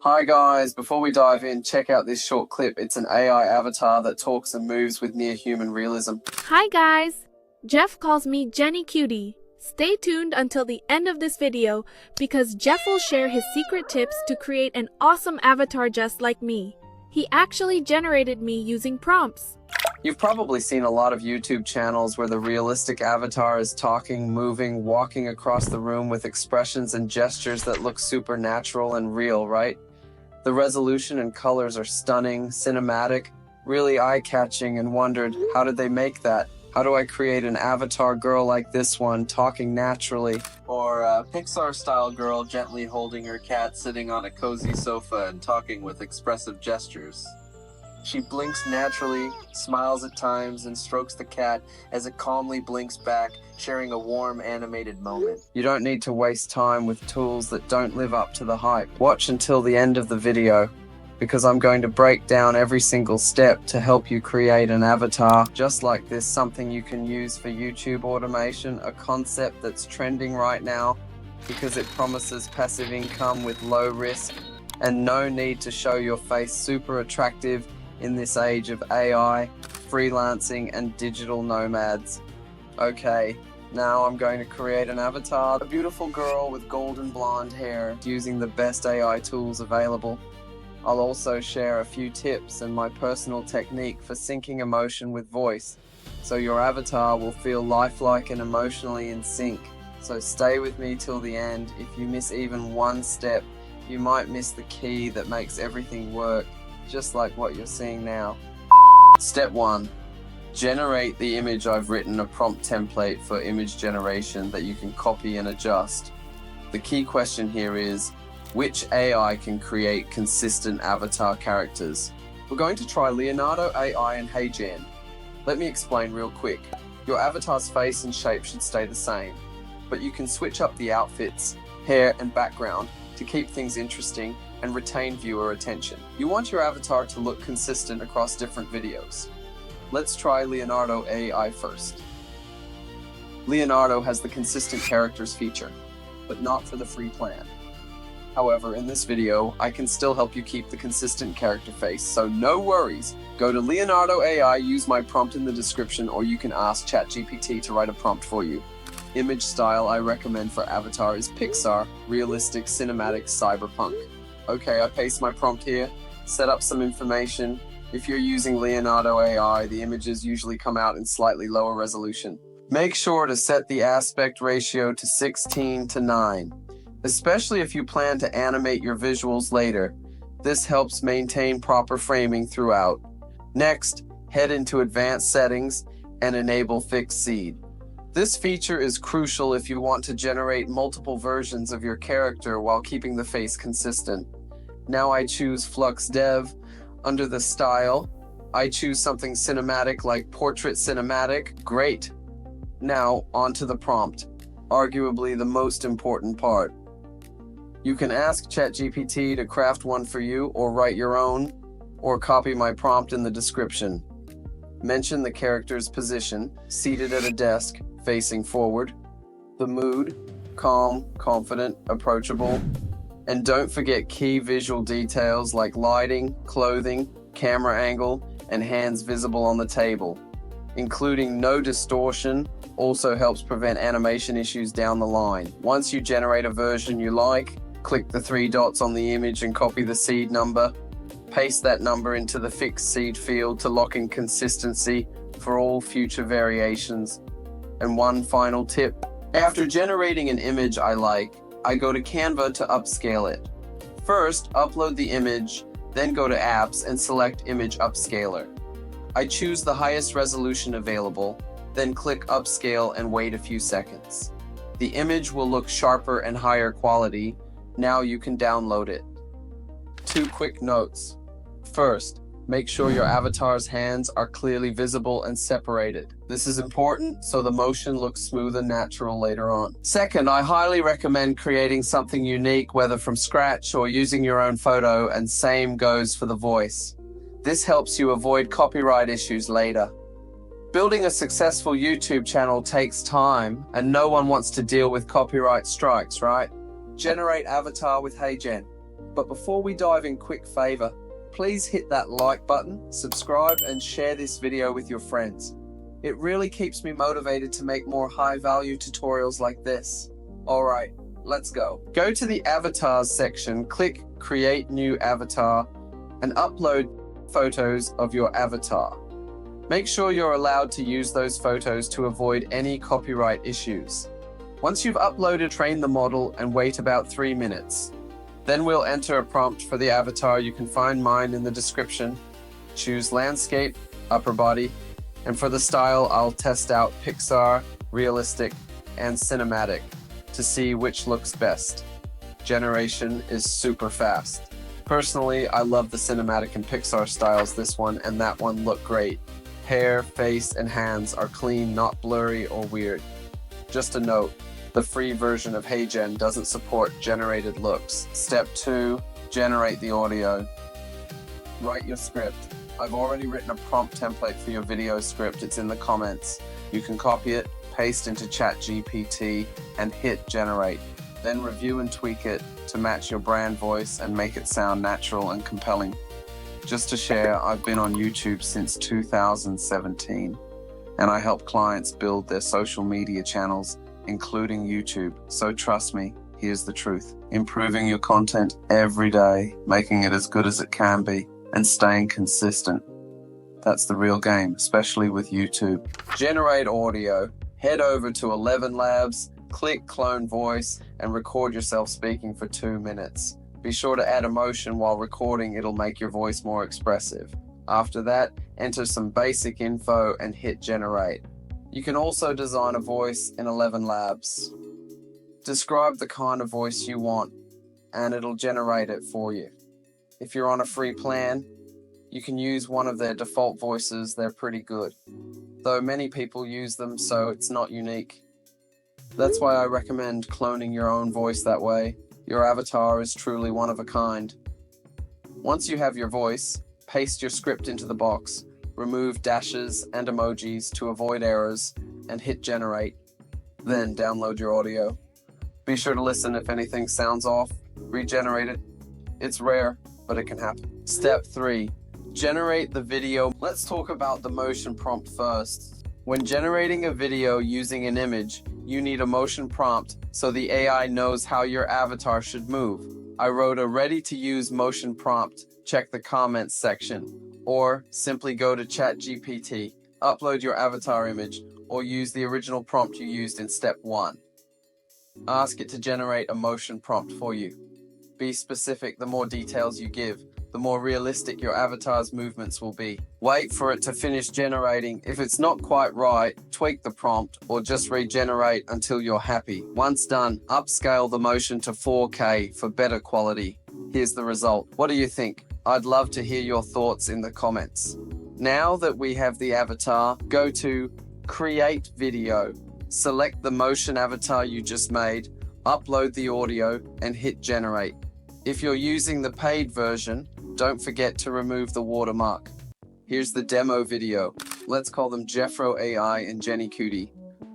Hi guys, before we dive in, check out this short clip. It's an AI avatar that talks and moves with near human realism. Hi guys, Jeff calls me Jenny Cutie. Stay tuned until the end of this video because Jeff will share his secret tips to create an awesome avatar just like me. He actually generated me using prompts. You've probably seen a lot of YouTube channels where the realistic avatar is talking, moving, walking across the room with expressions and gestures that look supernatural and real, right? The resolution and colors are stunning, cinematic, really eye-catching, and wondered, how did they make that? How do I create an avatar girl like this one, talking naturally? Or a Pixar-style girl gently holding her cat sitting on a cozy sofa and talking with expressive gestures. She blinks naturally, smiles at times, and strokes the cat as it calmly blinks back, sharing a warm, animated moment. You don't need to waste time with tools that don't live up to the hype. Watch until the end of the video, because I'm going to break down every single step to help you create an avatar just like this, something you can use for YouTube automation, a concept that's trending right now because it promises passive income with low risk and no need to show your face, super attractive in this age of AI, freelancing, and digital nomads. Okay, now I'm going to create an avatar, a beautiful girl with golden blonde hair, using the best AI tools available. I'll also share a few tips and my personal technique for syncing emotion with voice, so your avatar will feel lifelike and emotionally in sync. So stay with me till the end. If you miss even one step, you might miss the key that makes everything work, just like what you're seeing now. Step 1. Generate the image. I've written a prompt template for image generation that you can copy and adjust. The key question here is, which AI can create consistent avatar characters? We're going to try Leonardo.AI and HeyGen. Let me explain real quick. Your avatar's face and shape should stay the same, but you can switch up the outfits, hair, and background to keep things interesting and retain viewer attention. You want your avatar to look consistent across different videos. Let's try Leonardo.AI first. Leonardo has the consistent characters feature, but not for the free plan. However, in this video, I can still help you keep the consistent character face, so no worries. Go to Leonardo.AI, use my prompt in the description, or you can ask ChatGPT to write a prompt for you. Image style I recommend for avatar is Pixar, realistic, cinematic, cyberpunk. Okay, I paste my prompt here, set up some information. If you're using Leonardo.AI, the images usually come out in slightly lower resolution. Make sure to set the aspect ratio to 16:9, especially if you plan to animate your visuals later. This helps maintain proper framing throughout. Next, head into advanced settings and enable fixed seed. This feature is crucial if you want to generate multiple versions of your character while keeping the face consistent. Now I choose Flux Dev. Under the style, I choose something cinematic like Portrait Cinematic. Great. Now onto the prompt, arguably the most important part. You can ask ChatGPT to craft one for you or write your own, or copy my prompt in the description. Mention the character's position, seated at a desk, facing forward, the mood, calm, confident, approachable, and don't forget key visual details like lighting, clothing, camera angle, and hands visible on the table. Including no distortion also helps prevent animation issues down the line. Once you generate a version you like, click the 3 dots on the image and copy the seed number. Paste that number into the fixed seed field to lock in consistency for all future variations. And one final tip. After generating an image I like, I go to Canva to upscale it. First, upload the image, then go to Apps and select Image Upscaler. I choose the highest resolution available, then click Upscale and wait a few seconds. The image will look sharper and higher quality. Now you can download it. 2 quick notes. First, make sure your avatar's hands are clearly visible and separated. This is important so the motion looks smooth and natural later on. Second, I highly recommend creating something unique, whether from scratch or using your own photo, and same goes for the voice. This helps you avoid copyright issues later. Building a successful YouTube channel takes time, and no one wants to deal with copyright strikes, right? Generate avatar with HeyGen. But before we dive in, quick favor, please hit that like button, subscribe, and share this video with your friends. It really keeps me motivated to make more high-value tutorials like this. Alright, let's go. Go to the avatars section, click create new avatar, and upload photos of your avatar. Make sure you're allowed to use those photos to avoid any copyright issues. Once you've uploaded, train the model and wait about 3 minutes. Then we'll enter a prompt for the avatar. You can find mine in the description. Choose landscape, upper body, and for the style, I'll test out Pixar, realistic, and cinematic to see which looks best. Generation is super fast. Personally, I love the cinematic and Pixar styles. This one and that one look great. Hair, face, and hands are clean, not blurry or weird. Just a note, the free version of HeyGen doesn't support generated looks. Step 2, generate the audio. Write your script. I've already written a prompt template for your video script. It's in the comments. You can copy it, paste into ChatGPT, and hit generate. Then review and tweak it to match your brand voice and make it sound natural and compelling. Just to share, I've been on YouTube since 2017, and I help clients build their social media channels, including YouTube. So trust me, here's the truth. Improving your content every day, making it as good as it can be, and staying consistent. That's the real game, especially with YouTube. Generate audio. Head over to ElevenLabs, click clone voice, and record yourself speaking for 2 minutes. Be sure to add emotion while recording. It'll make your voice more expressive. After that, enter some basic info and hit generate. You can also design a voice in ElevenLabs. Describe the kind of voice you want, and it'll generate it for you. If you're on a free plan, you can use one of their default voices. They're pretty good, though many people use them, so it's not unique. That's why I recommend cloning your own voice. That way, your avatar is truly one of a kind. Once you have your voice, paste your script into the box, remove dashes and emojis to avoid errors, and hit generate. Then download your audio. Be sure to listen if anything sounds off. Regenerate it. It's rare, but it can happen. Step 3. Generate the video. Let's talk about the motion prompt first. When generating a video using an image, you need a motion prompt so the AI knows how your avatar should move. I wrote a ready-to-use motion prompt. Check the comments section. Or simply go to ChatGPT, upload your avatar image, or use the original prompt you used in step 1. Ask it to generate a motion prompt for you. Be specific. The more details you give, the more realistic your avatar's movements will be. Wait for it to finish generating. If it's not quite right, tweak the prompt or just regenerate until you're happy. Once done, upscale the motion to 4K for better quality. Here's the result. What do you think? I'd love to hear your thoughts in the comments. Now that we have the avatar, go to Create Video. Select the motion avatar you just made, upload the audio, and hit Generate. If you're using the paid version, don't forget to remove the watermark. Here's the demo video. Let's call them LexroAI and 𝐏𝐿𝐴.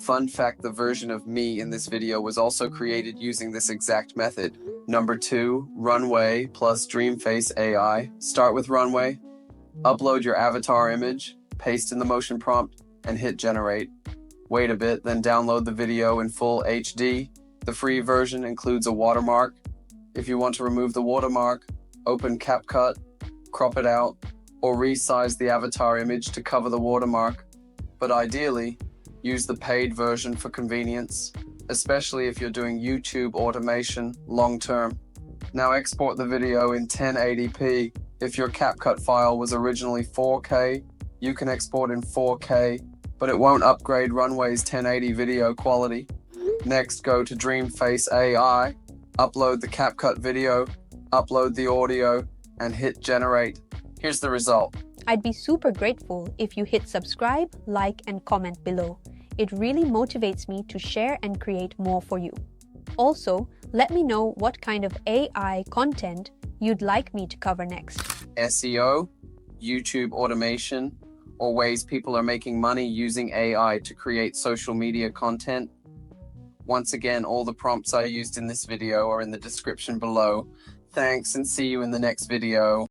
Fun fact, the version of me in this video was also created using this exact method. Number 2, Runway plus Dreamface AI. Start with Runway, upload your avatar image, paste in the motion prompt, and hit generate. Wait a bit, then download the video in full HD. The free version includes a watermark. If you want to remove the watermark, open CapCut, crop it out, or resize the avatar image to cover the watermark. But ideally, use the paid version for convenience, especially if you're doing YouTube automation long term. Now export the video in 1080p. If your CapCut file was originally 4K, you can export in 4K, but it won't upgrade Runway's 1080 video quality. Next, go to Dreamface AI, upload the CapCut video, upload the audio, and hit generate. Here's the result. I'd be super grateful if you hit subscribe, like, and comment below. It really motivates me to share and create more for you. Also, let me know what kind of AI content you'd like me to cover next. SEO, YouTube automation, or ways people are making money using AI to create social media content. Once again, all the prompts I used in this video are in the description below. Thanks and see you in the next video.